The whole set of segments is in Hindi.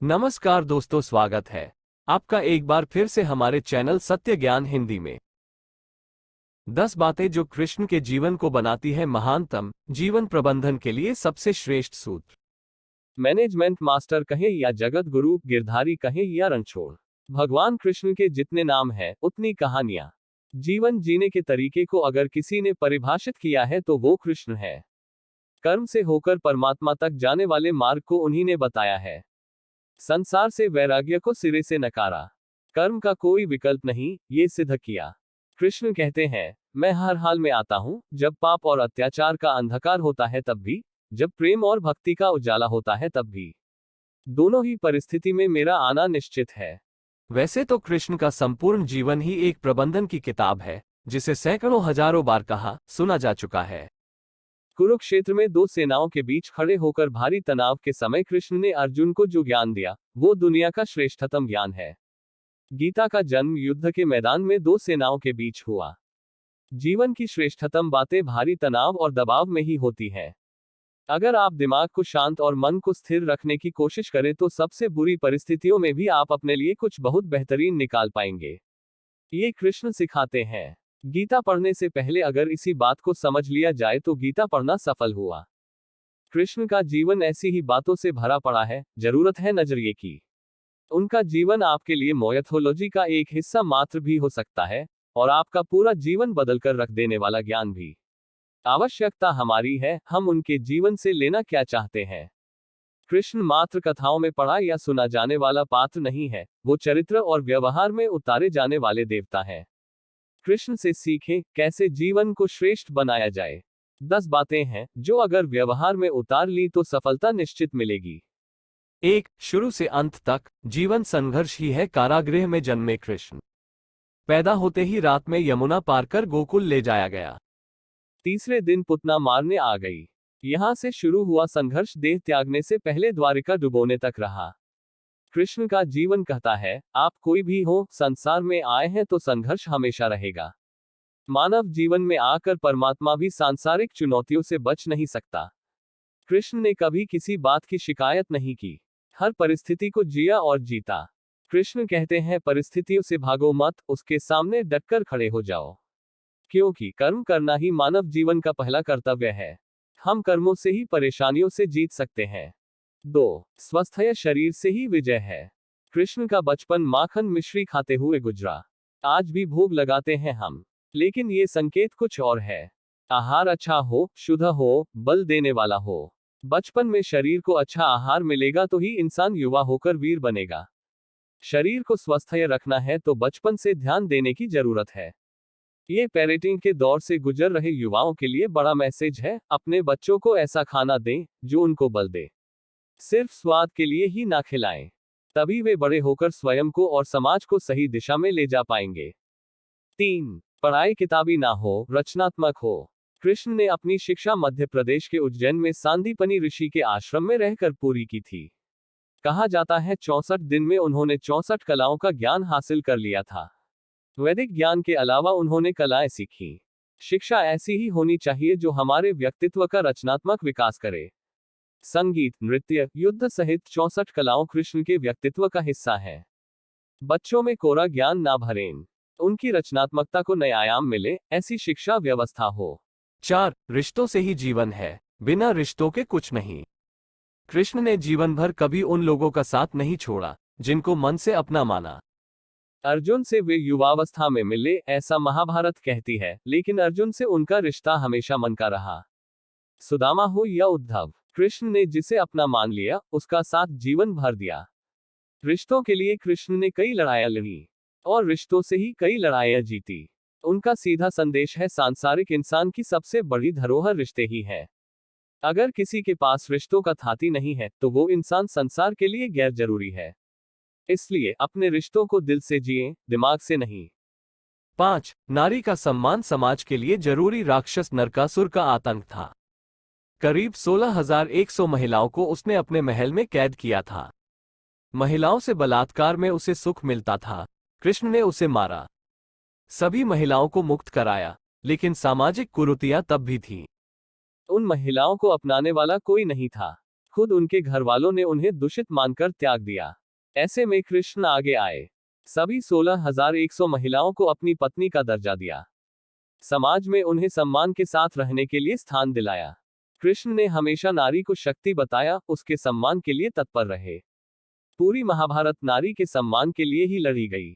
नमस्कार दोस्तों, स्वागत है आपका एक बार फिर से हमारे चैनल सत्य ज्ञान हिंदी में। 10 बातें जो कृष्ण के जीवन को बनाती है महानतम। जीवन प्रबंधन के लिए सबसे श्रेष्ठ सूत्र। मैनेजमेंट मास्टर कहें या जगत गुरु, गिरधारी कहें या रणछोड़, भगवान कृष्ण के जितने नाम हैं उतनी कहानियां। जीवन जीने के तरीके को अगर किसी ने परिभाषित किया है तो वो कृष्ण है। कर्म से होकर परमात्मा तक जाने वाले मार्ग को उन्हीं ने बताया है। संसार से वैराग्य को सिरे से नकारा, कर्म का कोई विकल्प नहीं, ये सिद्ध किया। कृष्ण कहते हैं, मैं हर हाल में आता हूं, जब पाप और अत्याचार का अंधकार होता है तब भी, जब प्रेम और भक्ति का उजाला होता है तब भी। दोनों ही परिस्थिति में मेरा आना निश्चित है। वैसे तो कृष्ण का संपूर्ण जीवन ही एक प्रबंधन की किताब है, जिसे सैकड़ों हजारों बार कहा सुना जा चुका है। कुरुक्षेत्र में दो सेनाओं के बीच खड़े होकर भारी तनाव के समय कृष्ण ने अर्जुन को जो ज्ञान दिया, वो दुनिया का श्रेष्ठतम ज्ञान है। गीता का जन्म युद्ध के मैदान में दो सेनाओं के बीच हुआ। जीवन की श्रेष्ठतम बातें भारी तनाव और दबाव में ही होती हैं। अगर आप दिमाग को शांत और मन को स्थिर रखने की कोशिश करें तो सबसे बुरी परिस्थितियों में भी आप अपने लिए कुछ बहुत बेहतरीन निकाल पाएंगे। ये कृष्ण सिखाते हैं। गीता पढ़ने से पहले अगर इसी बात को समझ लिया जाए तो गीता पढ़ना सफल हुआ। कृष्ण का जीवन ऐसी ही बातों से भरा पड़ा है, जरूरत है नजरिए की। उनका जीवन आपके लिए मोयथोलॉजी का एक हिस्सा मात्र भी हो सकता है, और आपका पूरा जीवन बदलकर रख देने वाला ज्ञान भी। आवश्यकता हमारी है, हम उनके जीवन से लेना क्या चाहते हैं। कृष्ण मात्र कथाओं में पढ़ा या सुना जाने वाला पात्र नहीं है, वो चरित्र और व्यवहार में उतारे जाने वाले देवता है। कृष्ण से सीखें कैसे जीवन को श्रेष्ठ बनाया जाए। 10 बातें हैं जो अगर व्यवहार में उतार ली तो सफलता निश्चित मिलेगी। 1. शुरू से अंत तक जीवन संघर्ष ही है। कारागृह में जन्मे कृष्ण, पैदा होते ही रात में यमुना पार कर गोकुल ले जाया गया। तीसरे दिन पुतना मारने आ गई। यहां से शुरू हुआ संघर्ष देह त्यागने से पहले द्वारिका डुबोने तक रहा। कृष्ण का जीवन कहता है, आप कोई भी हो, संसार में आए हैं तो संघर्ष हमेशा रहेगा। मानव जीवन में आकर परमात्मा भी सांसारिक चुनौतियों से बच नहीं सकता। कृष्ण ने कभी किसी बात की शिकायत नहीं की, हर परिस्थिति को जिया और जीता। कृष्ण कहते हैं, परिस्थितियों से भागो मत, उसके सामने डटकर खड़े हो जाओ, क्योंकि कर्म करना ही मानव जीवन का पहला कर्तव्य है। हम कर्मों से ही परेशानियों से जीत सकते हैं। 2. स्वस्थ शरीर से ही विजय है। कृष्ण का बचपन माखन मिश्री खाते हुए गुजरा। आज भी भोग लगाते हैं हम, लेकिन ये संकेत कुछ और है। आहार अच्छा हो, शुद्ध हो, बल देने वाला हो। बचपन में शरीर को अच्छा आहार मिलेगा तो ही इंसान युवा होकर वीर बनेगा। शरीर को स्वस्थ रखना है तो बचपन से ध्यान देने की जरूरत है। ये पेरेंटिंग के दौर से गुजर रहे युवाओं के लिए बड़ा मैसेज है। अपने बच्चों को ऐसा खाना दें जो उनको बल दे, सिर्फ स्वाद के लिए ही ना खिलाएं, तभी वे बड़े होकर स्वयं को और समाज को सही दिशा में ले जा पाएंगे। 3. पढ़ाई किताबी ना हो, रचनात्मक हो। कृष्ण ने अपनी शिक्षा मध्य प्रदेश के उज्जैन में सांदीपनी ऋषि के आश्रम में रहकर पूरी की थी। कहा जाता है 64 दिन में उन्होंने 64 कलाओं का ज्ञान हासिल कर लिया था। वैदिक ज्ञान के अलावा उन्होंने कलाएं सीखी। शिक्षा ऐसी ही होनी चाहिए जो हमारे व्यक्तित्व का रचनात्मक विकास करे। संगीत, नृत्य, युद्ध सहित 64 कलाओं कृष्ण के व्यक्तित्व का हिस्सा है। बच्चों में कोरा ज्ञान ना भरें, उनकी रचनात्मकता को नए आयाम मिले, ऐसी शिक्षा व्यवस्था हो। 4. रिश्तों से ही जीवन है, बिना रिश्तों के कुछ नहीं। कृष्ण ने जीवन भर कभी उन लोगों का साथ नहीं छोड़ा जिनको मन से अपना माना। अर्जुन से वे युवावस्था में मिले, ऐसा महाभारत कहती है, लेकिन अर्जुन से उनका रिश्ता हमेशा मन का रहा। सुदामा हो या उद्धव, कृष्ण ने जिसे अपना मान लिया, उसका साथ जीवन भर दिया। रिश्तों के लिए कृष्ण ने कई लड़ाइयां लड़ी, और रिश्तों से ही कई लड़ाइयां जीती। उनका सीधा संदेश है, सांसारिक इंसान की सबसे बड़ी धरोहर रिश्ते ही है। अगर किसी के पास रिश्तों का थाती नहीं है तो वो इंसान संसार के लिए गैर जरूरी है। इसलिए अपने रिश्तों को दिल से जिएं, दिमाग से नहीं। 5. नारी का सम्मान समाज के लिए जरूरी। राक्षस नरकासुर का आतंक था। करीब 16,100 महिलाओं को उसने अपने महल में कैद किया था। महिलाओं से बलात्कार में उसे सुख मिलता था। कृष्ण ने उसे मारा, सभी महिलाओं को मुक्त कराया, लेकिन सामाजिक कुरीतियां तब भी थीं। उन महिलाओं को अपनाने वाला कोई नहीं था। खुद उनके घर वालों ने उन्हें दूषित मानकर त्याग दिया। ऐसे में कृष्ण आगे आए, सभी 16,100 महिलाओं को अपनी पत्नी का दर्जा दिया, समाज में उन्हें सम्मान के साथ रहने के लिए स्थान दिलाया। कृष्ण ने हमेशा नारी को शक्ति बताया, उसके सम्मान के लिए तत्पर रहे। पूरी महाभारत नारी के सम्मान के लिए ही लड़ी गई।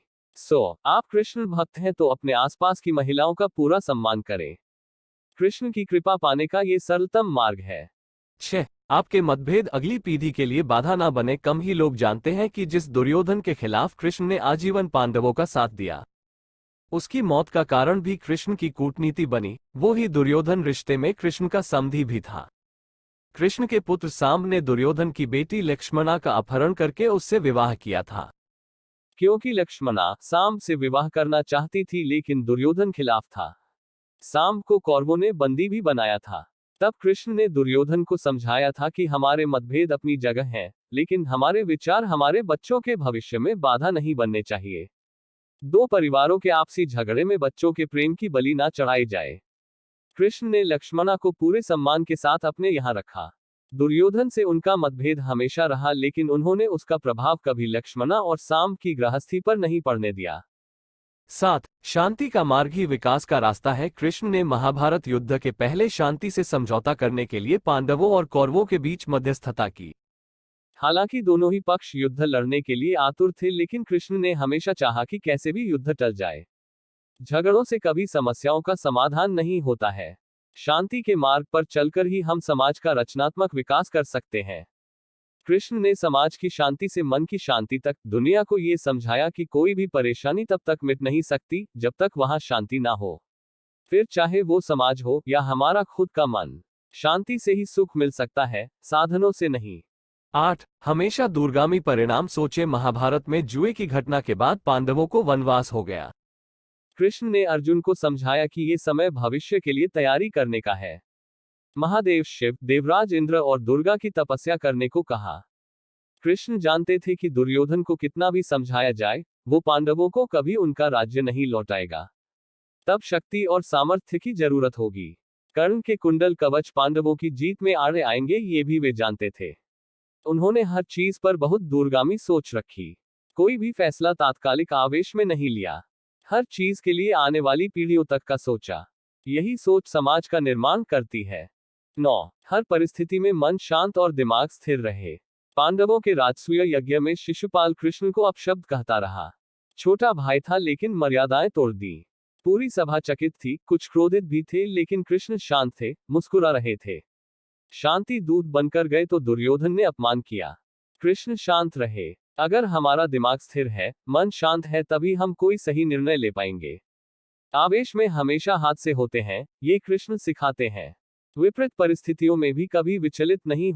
आप कृष्ण भक्त हैं तो अपने आसपास की महिलाओं का पूरा सम्मान करें। कृष्ण की कृपा पाने का ये सरलतम मार्ग है। 6. आपके मतभेद अगली पीढ़ी के लिए बाधा ना बने। कम ही लोग जानते हैं कि जिस दुर्योधन के खिलाफ कृष्ण ने आजीवन पांडवों का साथ दिया, उसकी मौत का कारण भी कृष्ण की कूटनीति बनी। वो ही दुर्योधन रिश्ते में कृष्ण का समधी भी था। कृष्ण के पुत्र सांब ने दुर्योधन की बेटी लक्ष्मणा का अपहरण करके उससे विवाह किया था। क्योंकि लक्ष्मणा सांब से विवाह करना चाहती थी, लेकिन दुर्योधन खिलाफ था। सांब को कौरवों ने बंदी भी बनाया था। तब कृष्ण ने दुर्योधन को समझाया था कि हमारे मतभेद अपनी जगह हैं, लेकिन हमारे विचार हमारे बच्चों के भविष्य में बाधा नहीं बनने चाहिए। दो परिवारों के आपसी झगड़े में बच्चों के प्रेम की बलि ना चढ़ाई जाए। कृष्ण ने लक्ष्मणा को पूरे सम्मान के साथ अपने यहाँ रखा। दुर्योधन से उनका मतभेद हमेशा रहा, लेकिन उन्होंने उसका प्रभाव कभी लक्ष्मणा और सांब की गृहस्थी पर नहीं पड़ने दिया। 7. शांति का मार्ग ही विकास का रास्ता है। कृष्ण ने महाभारत युद्ध के पहले शांति से समझौता करने के लिए पांडवों और कौरवों के बीच मध्यस्थता की। हालांकि दोनों ही पक्ष युद्ध लड़ने के लिए आतुर थे, लेकिन कृष्ण ने हमेशा चाहा कि कैसे भी युद्ध टल जाए। झगड़ों से कभी समस्याओं का समाधान नहीं होता है। शांति के मार्ग पर चलकर ही हम समाज का रचनात्मक विकास कर सकते हैं। कृष्ण ने समाज की शांति से मन की शांति तक दुनिया को ये समझाया कि कोई भी परेशानी तब तक मिट नहीं सकती जब तक वहां शांति ना हो। फिर चाहे वो समाज हो या हमारा खुद का मन, शांति से ही सुख मिल सकता है, साधनों से नहीं। 8. हमेशा दूरगामी परिणाम सोचे। महाभारत में जुए की घटना के बाद पांडवों को वनवास हो गया। कृष्ण ने अर्जुन को समझाया कि ये समय भविष्य के लिए तैयारी करने का है। महादेव शिव, देवराज इंद्र और दुर्गा की तपस्या करने को कहा। कृष्ण जानते थे कि दुर्योधन को कितना भी समझाया जाए, वो पांडवों को कभी उनका राज्य नहीं लौटाएगा। तब शक्ति और सामर्थ्य की जरूरत होगी। कर्ण के कुंडल कवच पांडवों की जीत में आड़े आएंगे, ये भी वे जानते थे। उन्होंने हर चीज पर बहुत दूरगामी सोच रखी। कोई भी फैसला तात्कालिक आवेश में नहीं लिया। हर चीज के लिए आने वाली पीढ़ियों तक का सोचा। यही सोच समाज का निर्माण करती है। 9. हर परिस्थिति में मन शांत और दिमाग स्थिर रहे। पांडवों के राजसूय यज्ञ में शिशुपाल कृष्ण को अपशब्द कहता रहा। छोटा भाई था लेकिन मर्यादाएं तोड़ दी। पूरी सभा चकित थी, कुछ क्रोधित भी थे, लेकिन कृष्ण शांत थे, मुस्कुरा रहे थे। शांति दूत बनकर गए तो दुर्योधन ने अपमान किया। कृष्ण शांत रहे। अगर हमारा दिमाग स्थिर है, मन शांत है, तभी हम कोई सही निर्णय ले पाएंगे। आवेश में हमेशा हादसे होते हैं, ये कृष्ण सिखाते हैं। विपरीत परिस्थितियों में भी कभी विचलित नहीं